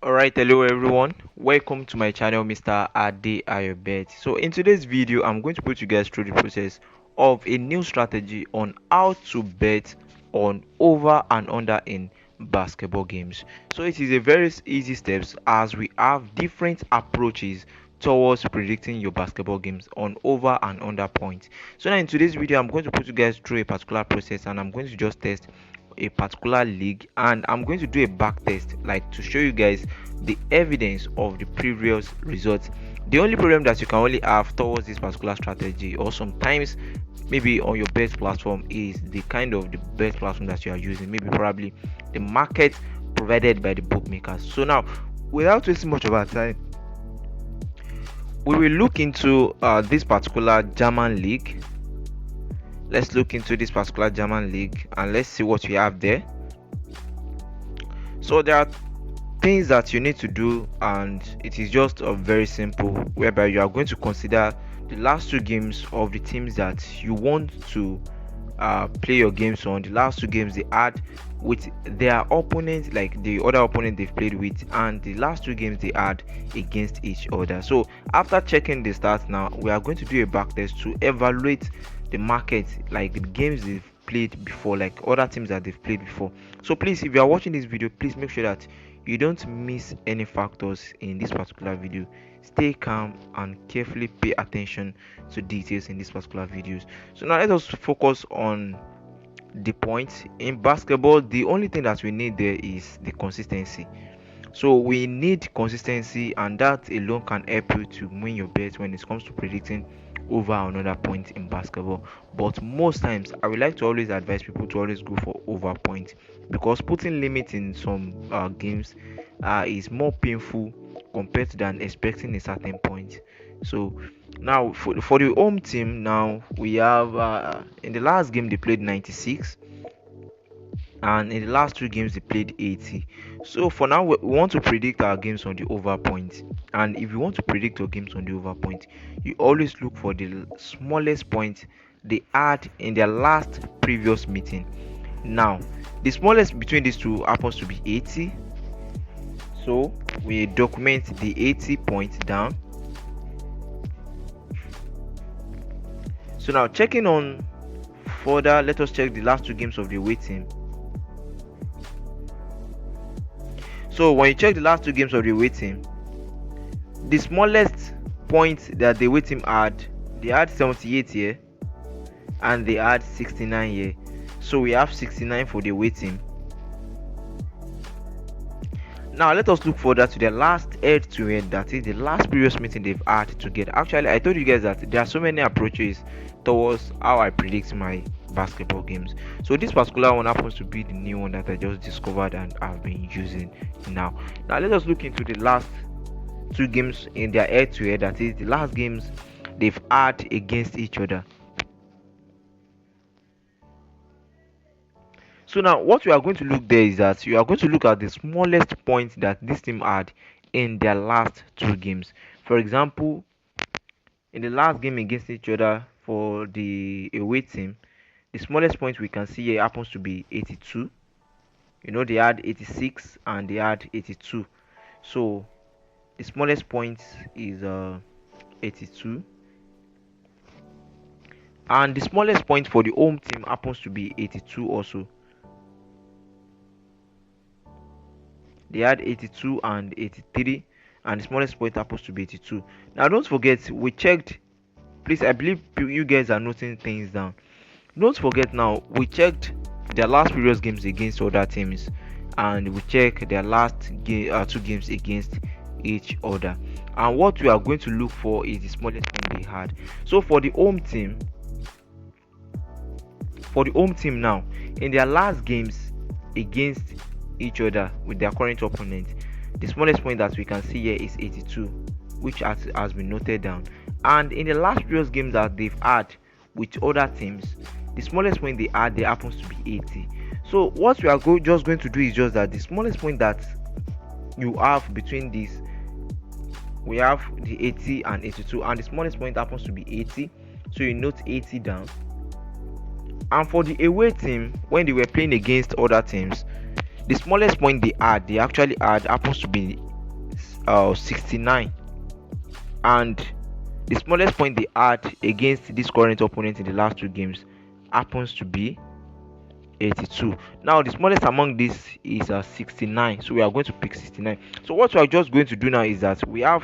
Alright, hello everyone, welcome to my channel Mr. Ade Ayobet. So in today's video I'm going to put you guys through the process of a new strategy on how to bet on over and under in basketball games. So it is a very easy steps as we have different approaches towards predicting your basketball games on over and under points. So now in today's video I'm going to put you guys through a particular process and I'm going to just test a particular league, and I'm going to do a back test like to show you guys the evidence of the previous results. The only problem that you can only have towards this particular strategy, or sometimes maybe on your best platform, is the kind of the best platform that you are using, maybe probably the market provided by the bookmakers. So now, without wasting much of our time, we will look into this particular German league. Let's look into this particular German league and let's see what we have there. So there are things that you need to do, and it is just very simple, whereby you are going to consider the last two games of the teams that you want to play your games on, the last two games they had with their opponents, like the other opponent they've played with, and the last two games they had against each other. So after checking the stats, now we are going to do a back test to evaluate the market, like the games they've played before, like other teams that they've played before. So please, if you are watching this video, please make sure that you don't miss any factors in this particular video. Stay calm and carefully pay attention to details in these particular videos. So now let us focus on the points. In basketball, the only thing that we need there is the consistency. So we need consistency, and that alone can help you to win your bet when it comes to predicting over another point in basketball. But most times I would like to always advise people to always go for over point, because putting limit in some games is more painful compared to than expecting a certain point. So now for the home team, now we have in the last game they played 96, and in the last two games they played 80. So for now we want to predict our games on the over point, and if you want to predict your games on the over point, you always look for the smallest point they had in their last previous meeting. Now the smallest between these two happens to be 80, so we document the 80 points down. So now checking on further, let us check the last two games of the away team. So when you check the last two games of the away team, the smallest point that the away team had, they had 78 here and they had 69 here. So we have 69 for the away team. Now let us look further to the last head-to-head, that is the last previous meeting they've had together. Actually, I told you guys that there are so many approaches towards how I predict my basketball games. So this particular one happens to be the new one that I just discovered and I've been using now. Now let us look into the last two games in their head-to-head, that is the last games they've had against each other. So now what we are going to look there is that you are going to look at the smallest point that this team had in their last two games. For example, in the last game against each other for the away team, the smallest point we can see here happens to be 82. You know, they had 86 and they had 82. So the smallest point is 82. And the smallest point for the home team happens to be 82 also. They had 82 and 83, and the smallest point happens to be 82. Now don't forget, we checked, please, I believe you guys are noting things down. Don't forget, now we checked their last previous games against other teams, and we check their last two games against each other, and what we are going to look for is the smallest point they had. So for the home team, now in their last games against each other with their current opponent, the smallest point that we can see here is 82, which has been noted down. And in the last previous games that they've had with other teams, the smallest point they had there happens to be 80. So what we are just going to do is just that the smallest point that you have between these, we have the 80 and 82, and the smallest point happens to be 80, so you note 80 down. And for the away team, when they were playing against other teams, The smallest point they actually had happens to be 69, and the smallest point they had against this current opponent in the last two games happens to be 82. Now the smallest among this is 69, so we are going to pick 69. So what we are just going to do now is that we have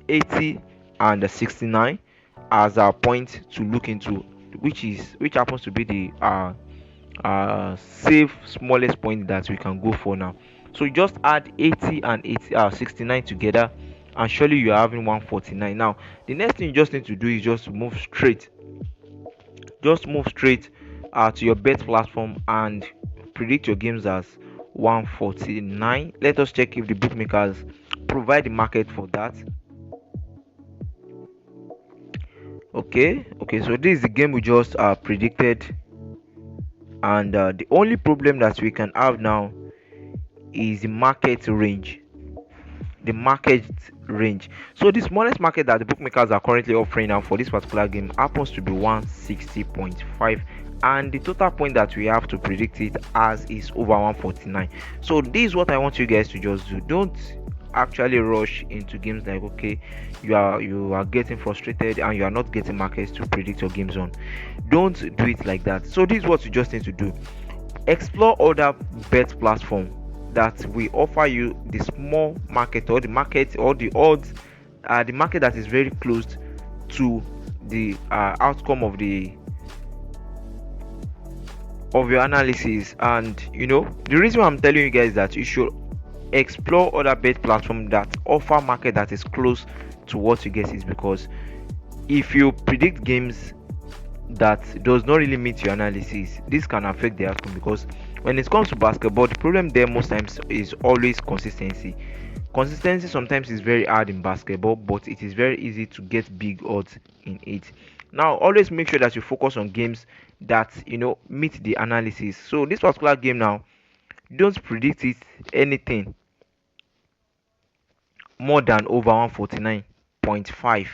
80 and 69 as our point to look into, which happens to be the safe smallest point that we can go for now. So you just add 80 and 69 together, and surely you are having 149. Now the next thing you just need to do is just move straight to your bet platform and predict your games as 149. Let us check if the bookmakers provide the market for that. Okay, so this is the game we just predicted, and the only problem that we can have now is the market range. So the smallest market that the bookmakers are currently offering now for this particular game happens to be 160.5, and the total point that we have to predict it as is over 149. So this is what I want you guys to just do. Don't actually rush into games like, okay, you are getting frustrated and you are not getting markets to predict your games on. Don't do it like that. So this is what you just need to do: explore other bet platform that will offer you the small market, or the market, or the odds, the market that is very close to the outcome of your analysis. And the reason why I'm telling you guys that you should explore other bet platform that offer market that is close to what you guess is because if you predict games that does not really meet your analysis, this can affect the outcome. Because when it comes to basketball, the problem there most times is always consistency. Consistency sometimes is very hard in basketball, but it is very easy to get big odds in it. Now always make sure that you focus on games that meet the analysis. So this particular game now, don't predict it anything more than over 149.5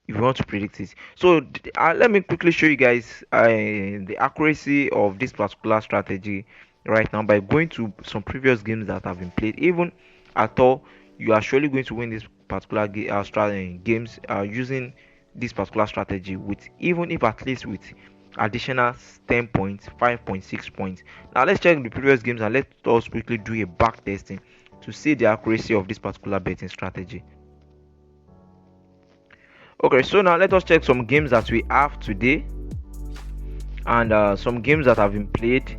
if you want to predict it. So let me quickly show you guys the accuracy of this particular strategy right now by going to some previous games that have been played. Even at all, you are surely going to win this particular games using this particular strategy, with even if at least with additional 10 points, 5.6 points. Now let's check the previous games and let us quickly do a back testing to see the accuracy of this particular betting strategy. Okay, so now let us check some games that we have today, and some games that have been played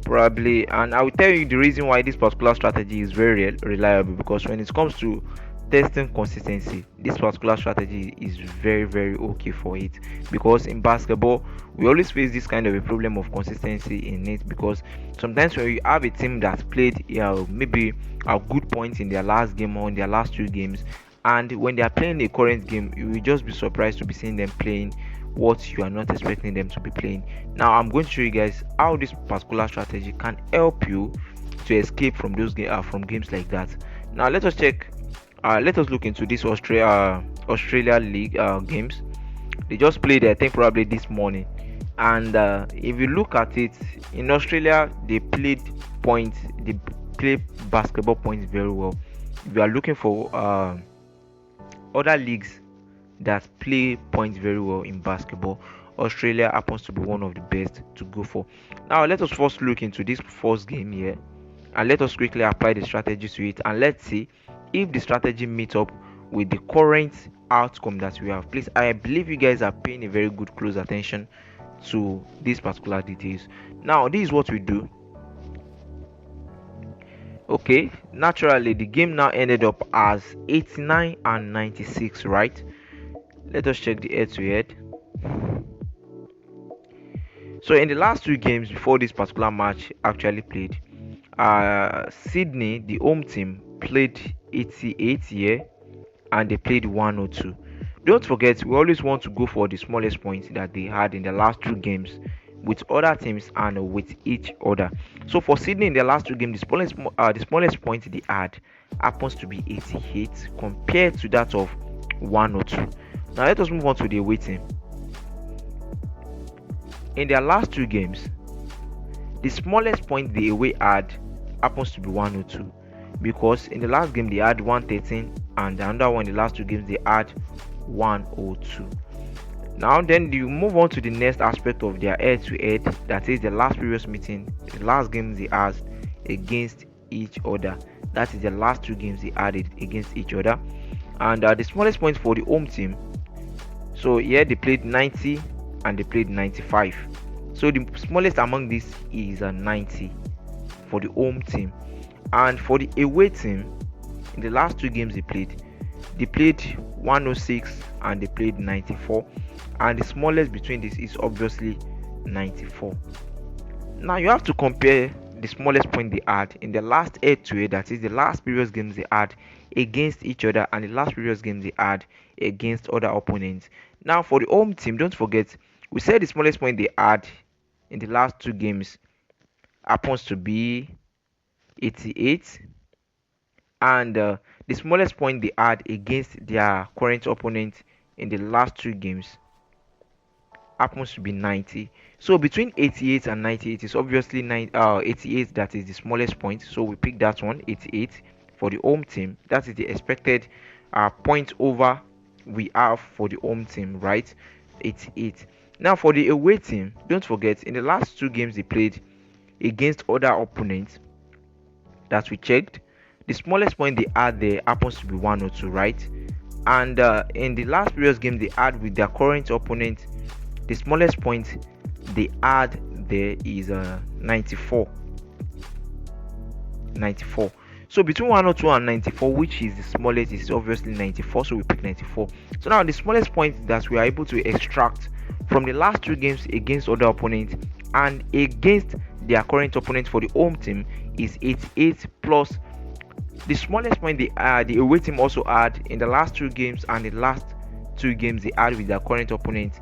probably, and I will tell you the reason why this particular strategy is very reliable. Because when it comes to testing consistency, this particular strategy is very, very okay for it. Because in basketball, we always face this kind of a problem of consistency in it, because sometimes when you have a team that played maybe a good point in their last game or in their last two games, and when they are playing a current game, you will just be surprised to be seeing them playing what you are not expecting them to be playing. Now I'm going to show you guys how this particular strategy can help you to escape from those from games like that. Now let us look into this Australia League games. They just played, I think, probably this morning, and if you look at it, in Australia they play basketball points very well. If you are looking for other leagues that play points very well in basketball, Australia happens to be one of the best to go for. Now let us first look into this first game here, and let us quickly apply the strategy to it, and let's see if the strategy meets up with the current outcome that we have. Please, I believe you guys are paying a very good close attention to these particular details. Now this is what we do. Okay, naturally the game now ended up as 89 and 96, right? Let us check the head to head. So in the last two games before this particular match actually played, Sydney, the home team, played 88 here and they played 102. Don't forget, we always want to go for the smallest points that they had in the last two games with other teams and with each other. So for Sydney in the last two games, the smallest point they had happens to be 88 compared to that of 102. Now let us move on to the away team. In their last two games, the smallest point the away had happens to be 102, because in the last game they had 113 and another one in the last two games they had 102. Now then you move on to the next aspect of their head to head, that is the last previous meeting, the last games they had against each other. That is the last two games they had against each other. And the smallest point for the home team, so here they played 90 and they played 95. So the smallest among these is a 90 for the home team. And for the away team, in the last two games they played 106 and they played 94. And the smallest between this is obviously 94. Now you have to compare the smallest point they had in the last head to head, that is the last previous games they had against each other, and the last previous games they had against other opponents. Now for the home team, don't forget we said the smallest point they had in the last two games happens to be 88, and the smallest point they had against their current opponent in the last two games happens to be 90. So between 88 and 98 is obviously 88 that is the smallest point. So we pick that one, 88 for the home team. That is the expected point over we have for the home team, right? 88. Now for the away team, don't forget in the last two games they played against other opponents that we checked, the smallest point they had there happens to be 102, right? And in the last previous game they had with their current opponent, the smallest point they had there is 94. So between 102 and 94, which is the smallest, is obviously 94, so we pick 94. So now the smallest point that we are able to extract from the last two games against other opponents and against their current opponent for the home team is 88, plus the smallest point the away team also had in the last two games and the last two games they had with their current opponent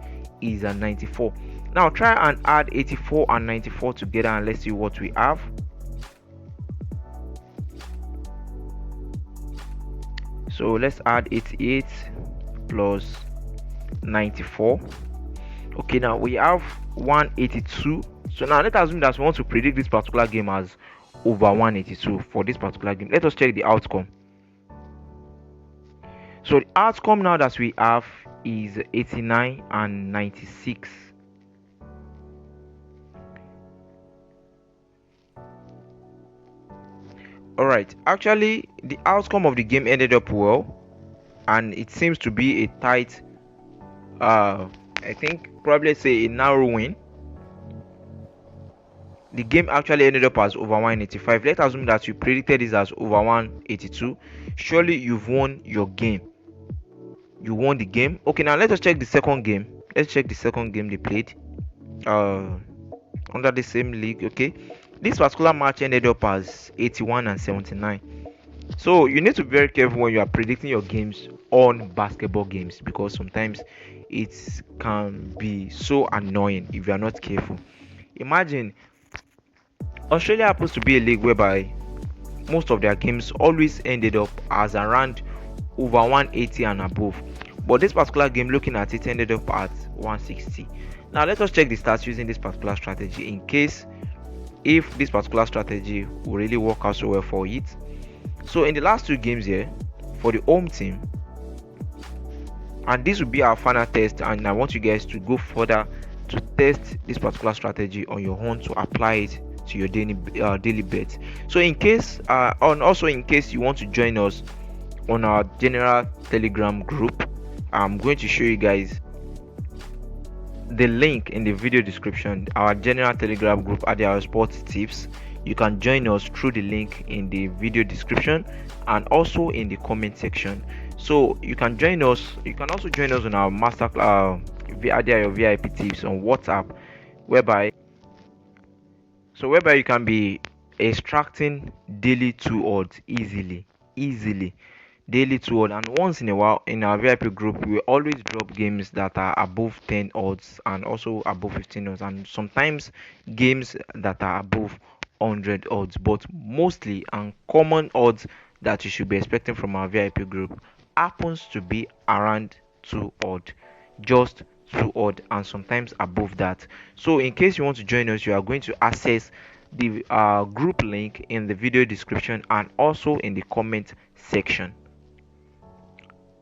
is 94. Now try and add 84 and 94 together and let's see what we have. So let's add 88 plus 94. Okay, now we have 182. So now let's assume that we want to predict this particular game as over 182 for this particular game. Let us check the outcome. So the outcome now that we have is 89 and 96. Alright, actually the outcome of the game ended up well, and it seems to be a tight I think probably say a narrow win. The game actually ended up as over 185. Let's assume that you predicted this as over 182. Surely you've won your game. You won the game. Okay, now let us check the second game. Let's check the second game they played under the same league. Okay, this particular match ended up as 81 and 79. So you need to be very careful when you are predicting your games on basketball games, because sometimes it can be so annoying if you are not careful. Imagine Australia happens to be a league whereby most of their games always ended up as around over 180 and above, but this particular game, looking at it, ended up at 160. Now let us check the stats using this particular strategy in case if this particular strategy will really work out so well for it. So in the last two games here for the home team, and this will be our final test, and I want you guys to go further to test this particular strategy on your own to apply it to your daily bets. So in case and also in case you want to join us on our general Telegram group, I'm going to show you guys the link in the video description. Our general Telegram group at our sports tips. You can join us through the link in the video description and also in the comment section. So you can join us. You can also join us on our master via your VIP tips on WhatsApp, whereby you can be extracting daily 2 odds easily daily 2 odds, and once in a while in our VIP group we always drop games that are above 10 odds and also above 15 odds, and sometimes games that are above 100 odds, but mostly and common odds that you should be expecting from our VIP group happens to be around 2 odd, just 2 odd, and sometimes above that. So in case you want to join us, you are going to access the group link in the video description and also in the comment section.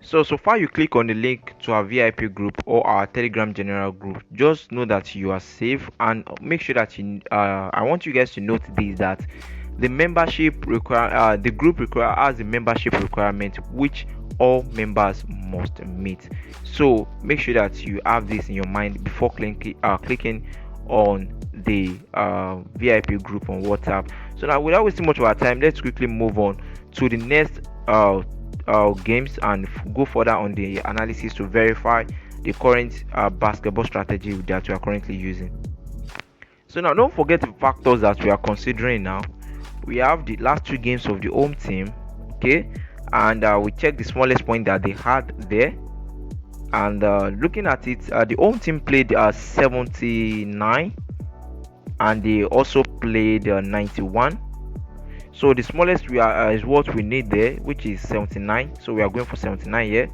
So far you click on the link to our VIP group or our Telegram general group, just know that you are safe, and make sure that I want you guys to note this, that the membership the group has a membership requirement which all members must meet. So make sure that you have this in your mind before clicking on the VIP group on WhatsApp. So now, without wasting much of our time, let's quickly move on to the next games and go further on the analysis to verify the current basketball strategy that we are currently using. So now, don't forget the factors that we are considering. Now we have the last two games of the home team, okay, and we check the smallest point that they had there. And looking at it, the home team played 79 and they also played 91. So the smallest we are is what we need there, which is 79. So we are going for 79 here.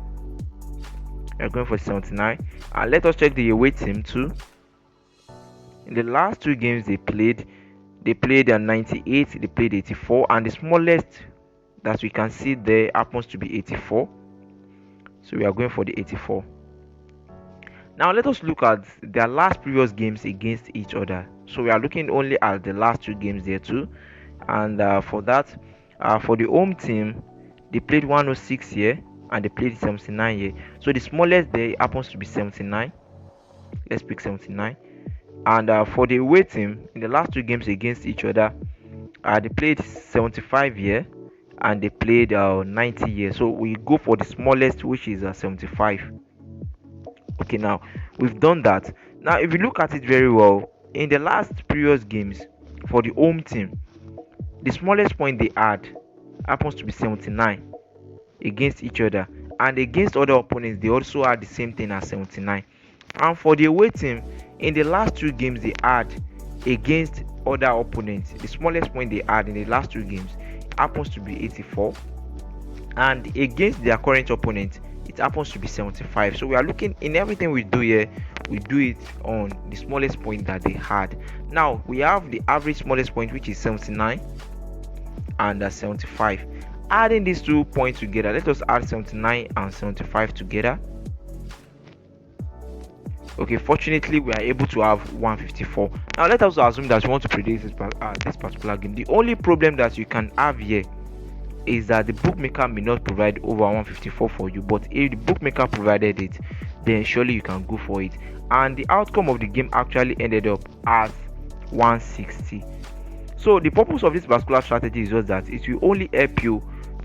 We are going for 79. And let us check the away team too. In the last two games they played 98, they played 84, and the smallest that we can see there happens to be 84. So we are going for the 84. Now let us look at their last previous games against each other. So we are looking only at the last two games there too. And for that, for the home team, they played 106 here and they played 79 here. So the smallest there happens to be 79. Let's pick 79. And for the away team, in the last two games against each other, they played 75 here and they played 90 here. So we go for the smallest, which is 75. Okay, now we've done that. Now if you look at it very well, in the last previous games for the home team, the smallest point they had happens to be 79 against each other, and against other opponents they also had the same thing as 79. And for the away team, in the last two games they had against other opponents, the smallest point they had in the last two games happens to be 84, and against their current opponent it happens to be 75. So we are looking, in everything we do here, we do it on the smallest point that they had. Now we have the average smallest point, which is 79 and 75. Adding these 2 points together, let us add 79 and 75 together. Okay, fortunately we are able to have 154. Now let us assume that you want to predict this particular game. The only problem that you can have here is that the bookmaker may not provide over 154 for you, but if the bookmaker provided it, then surely you can go for it. And the outcome of the game actually ended up as 160. So the purpose of this particular strategy is just that it will only help you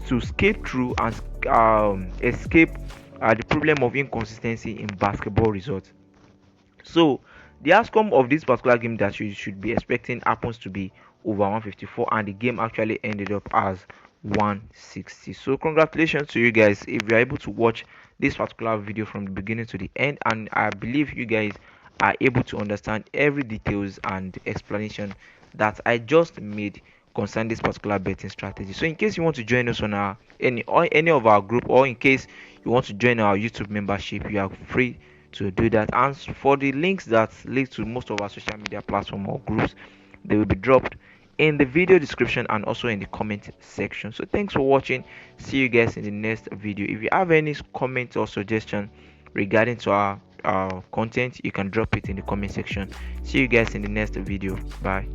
to skate through and escape the problem of inconsistency in basketball results. So the outcome of this particular game that you should be expecting happens to be over 154, and the game actually ended up as 160. So congratulations to you guys if you are able to watch this particular video from the beginning to the end, and I believe you guys are able to understand every details and explanation that I just made concerning this particular betting strategy. So in case you want to join us on our any of our group, or in case you want to join our YouTube membership, you are free to do that. And for the links that lead to most of our social media platform or groups, they will be dropped in the video description and also in the comment section. So thanks for watching. See you guys in the next video. If you have any comment or suggestion regarding to our content, you can drop it in the comment section. See you guys in the next video. Bye.